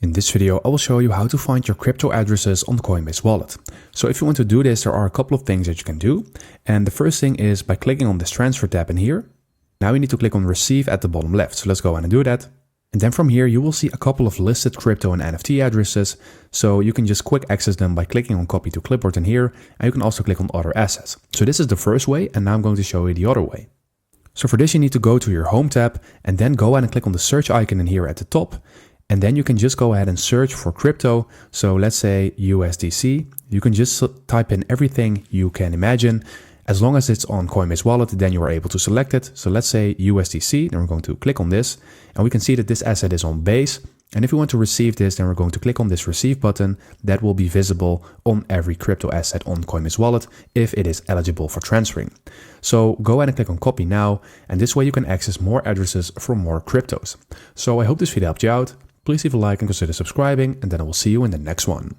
In this video, I will show you how to find your crypto addresses on the Coinbase Wallet. So if you want to do this, there are a couple of things that you can do. And the first thing is by clicking on this transfer tab in here. Now you need to click on receive at the bottom left. So let's go ahead and do that. And then from here, you will see a couple of listed crypto and NFT addresses. So you can just quick access them by clicking on copy to clipboard in here. And you can also click on other assets. So this is the first way. And now I'm going to show you the other way. So for this, you need to go to your home tab and then go ahead and click on the search icon in here at the top. And then you can just go ahead and search for crypto. So let's say USDC. You can just type in everything you can imagine. As long as it's on Coinbase Wallet, then you are able to select it. So let's say USDC, then we're going to click on this. And we can see that this asset is on Base. And if we want to receive this, then we're going to click on this receive button. That will be visible on every crypto asset on Coinbase Wallet if it is eligible for transferring. So go ahead and click on copy now. And this way you can access more addresses for more cryptos. So I hope this video helped you out. Please leave a like and consider subscribing, and then I will see you in the next one.